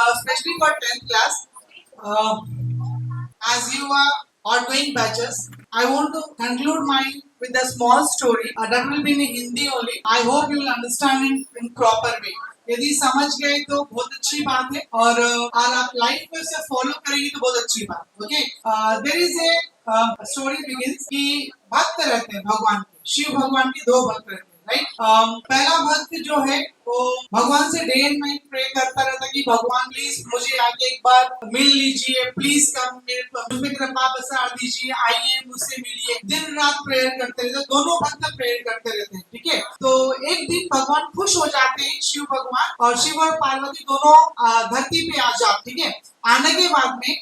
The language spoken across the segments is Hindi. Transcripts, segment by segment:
especially for 10th class, uh, as you are doing batches, I want to conclude mine with a small story. That will be in Hindi only. I hope you will understand in proper way. यदि समझ गए तो बहुत अच्छी बात है और आप लाइफ में से फॉलो करेंगे तो बहुत अच्छी बात। Okay, there is a story begins कि भक्त रहते हैं भगवान के, शिव भगवान के दो भक्त रहते हैं, राइट। पहला भक्त जो है वो भगवान से डे एंड नाइट प्रे करता रहता कि भगवान प्लीज मुझे आके एक बार मिल लीजिए, प्लीज कम, मुझ पे कृपा बरसा दीजिए, आइए मुझसे मिलिए। दिन रात प्रेयर करते रहते, दोनों भक्त प्रेयर करते रहते हैं, ठीक है। तो एक दिन भगवान खुश हो जाते हैं, शिव भगवान और शिव और पार्वती दोनों धरती पे आ जाते, ठीक है। आने के बाद में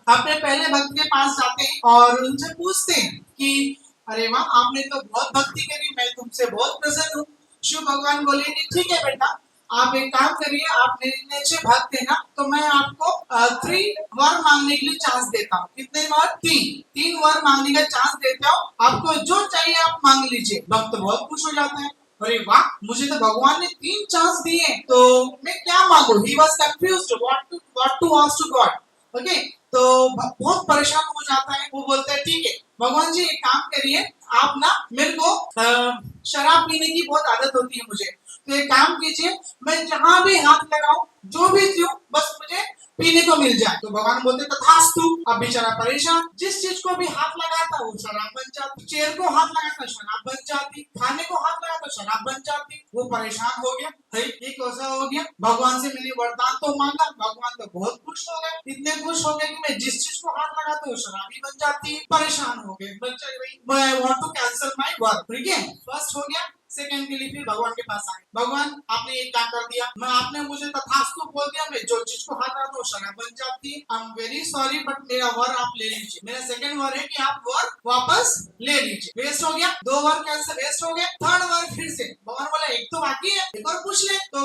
अपने पहले भक्त के पास जाते हैं और उनसे पूछते हैं कि अरे वाह, आपने तो बहुत भक्ति करी, मैं तुमसे बहुत प्रसन्न हूँ। शिव भगवान बोले ठीक है बेटा, आप एक काम करिए, आप मेरे नीचे भक्त है ना, तो मैं आपको 3 वर मांगने के लिए चांस देता हूँ। कितने वर? 3 वर मांगने का चांस देता हूँ, आपको जो चाहिए आप मांग लीजिए। भक्त बहुत खुश हो जाता है, अरे वाह, मुझे तो भगवान ने 3 चांस दिए, तो मैं क्या मांगू? He was confused what to ask to God. Okay, तो बहुत परेशान हो जाता है। वो बोलते हैं ठीक है भगवान जी, एक काम करिए, आप ना मेरे को शराब पीने की बहुत आदत होती है मुझे, तो एक काम कीजिए, मैं जहां भी हाथ लगाऊं, जो भी क्यों, बस मुझे पीने को मिल जाए। तो भगवान बोलते तथास्तु। अब बेचारा परेशान, जिस चीज को भी हाथ लगाता वो शराब बन जाती, चेयर को हाथ लगाता शराब बन जाती, खाने को हाथ लगाता शराब बन जाती। वो परेशान हो गया, भाई ये कैसा हो गया? भगवान से मैंने वरदान तो मांगा, भगवान तो बहुत खुश हो गए, इतने खुश हो गए कि मैं जिस चीज को हाथ लगाता हूँ शराबी बन जाती है। परेशान हो गए, मैं want to cancel my work, ठीक है। फर्स्ट हो गया, सेकंड के लिए फिर भगवान के पास आए, भगवान आपने ये क्या कर दिया, मैं आपने मुझे तथास्तु बोल दिया, मैं जो चीज को हाथ लगाता हूँ शराब बन जाती है। I am very sorry, but मेरा वर आप ले लीजिए। मेरा सेकंड वर है कि आप वर वापस ले लीजिए। वेस्ट हो गया, 2 वर कैंसिल, वेस्ट हो गए। थर्ड वर फिर से भगवान बोला एक तो बाकी है, एक और पूछ ले। तो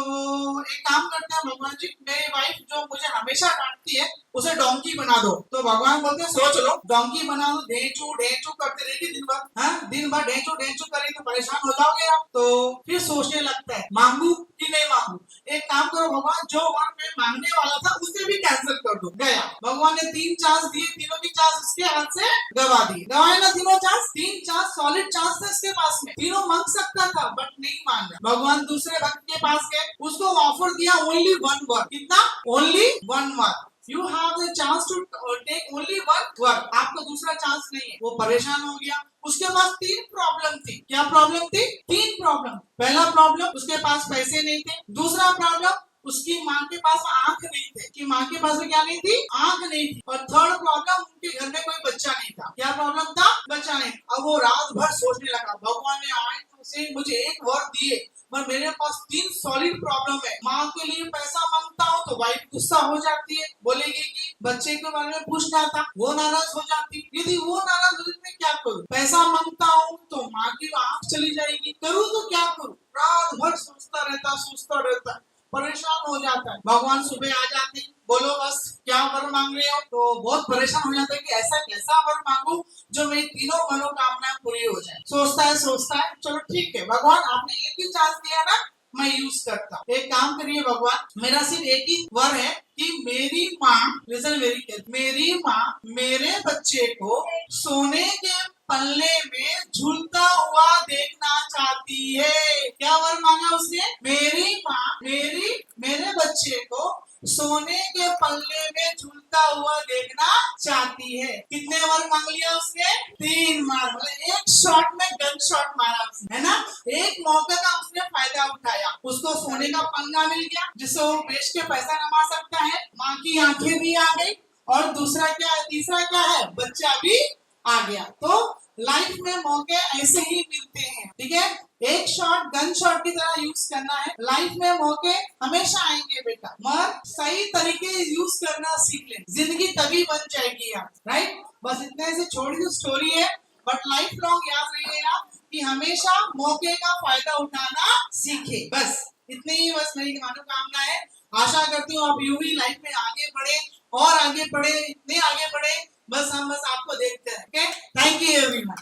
एक काम करते हैं भगवान जी, मेरी वाइफ जो मुझे हमेशा डांटती है उसे डोंकी बना दो। तो भगवान बोलते हैं सोच लो, डोंकी बना दो, ढेंचू ढेंचू करते रहेगी दिन भर, हाँ दिन भर ढेंचू ढेंचू करेगी तो परेशान हो जाओगे आप। तो फिर सोचने लगता है मांगू कि नहीं मांगू। एक काम करो भगवान, जो वर मैं मांगने वाला था उसे भी कैंसिल कर दो। गया, भगवान ने 3 चांस दिए, तीनों की चांस उसके हाथ से गवा दी। गवाए ना तीनों चांस, 3 चांस सॉलिड चांस थे उसके पास में, तीनों मांग सकता था बट नहीं मांगा। भगवान दूसरे भक्त के पास गए, उसको ऑफर दिया ओनली 1 वर। कितना? Only 1 were. You have the chance to take only 1 work, आपको दूसरा चांस नहीं है। वो परेशान हो गया, उसके पास 3 प्रॉब्लम थी। क्या प्रॉब्लम थी? 3 प्रॉब्लम। पहला प्रॉब्लम उसके पास पैसे नहीं थे, दूसरा प्रॉब्लम उसकी माँ के पास आंख नहीं थे, कि माँ के पास में क्या नहीं थी? आंख नहीं थी। और थर्ड प्रॉब्लम उनके घर में कोई बच्चा नहीं था। क्या प्रॉब्लम था? बच्चा नहीं। अब वो रात भर सोचने लगा, भगवान ने आए तो उसे मुझे एक वर दिए, पर मेरे पास 3 सॉलिड प्रॉब्लम है। माँ के लिए पैसा मांगता हूँ तो वाइफ गुस्सा हो जाती है, बोलेगी कि बच्चे के बारे में पूछना था, वो नाराज हो जाती। यदि वो नाराज हो जाती क्या करूँ? पैसा मांगता हूँ तो माँ की आंख चली जाएगी, करूँ तो क्या करूँ? रात भर सोचता रहता, परेशान हो जाता है। भगवान सुबह आ जाते, बोलो बस क्या वर मांग रहे हो? तो बहुत परेशान हो जाता है कि ऐसा कैसा वर मांगू जो मेरी तीनों मनोकामनाएं पूरी हो जाए। सोचता है चलो ठीक है भगवान, आपने एक ही चांस दिया ना, मैं यूज करता हूँ। एक काम करिए भगवान, मेरा सिर्फ एक ही वर है कि मेरी माँ, लिसन वेरी केयरफुल, मेरी माँ मेरे बच्चे को सोने के पल्ले में झूलता हुआ देखना चाहती है। क्या वर मांगा उसने? मेरी माँ मेरे बच्चे को सोने के पल्ले में झूलता हुआ देखना चाहती है। कितने वर मांग लिया उसने? 3 मार, मतलब एक शॉट में गन शॉट मारा उसने, है ना। एक मौके का उसने फायदा उठाया, उसको सोने का पल्ला मिल गया जिससे वो बेच के पैसा कमा सकता है, माँ की आंखें भी आ गई, और दूसरा क्या है, तीसरा क्या है, बच्चा भी आ गया। तो लाइफ में मौके ऐसे ही मिलते हैं, ठीक है। एक शॉट गन शॉट की तरह यूज करना है। लाइफ में मौके हमेशा आएंगे बेटा, मगर सही तरीके यूज करना सीख ले, जिंदगी तभी बन जाएगी आप, राइट। बस इतने से छोटी सी स्टोरी है, बट लाइफ लॉन्ग याद रहिएगा कि हमेशा मौके का फायदा उठाना सीखे। बस इतनी ही बस मेरी मनोकामना है। आशा करती हूँ आप यूं ही लाइफ में आगे बढ़े और आगे बढ़े, इतने आगे बढ़े, बस हम आपको देखते हैं। Okay, thank you everyone.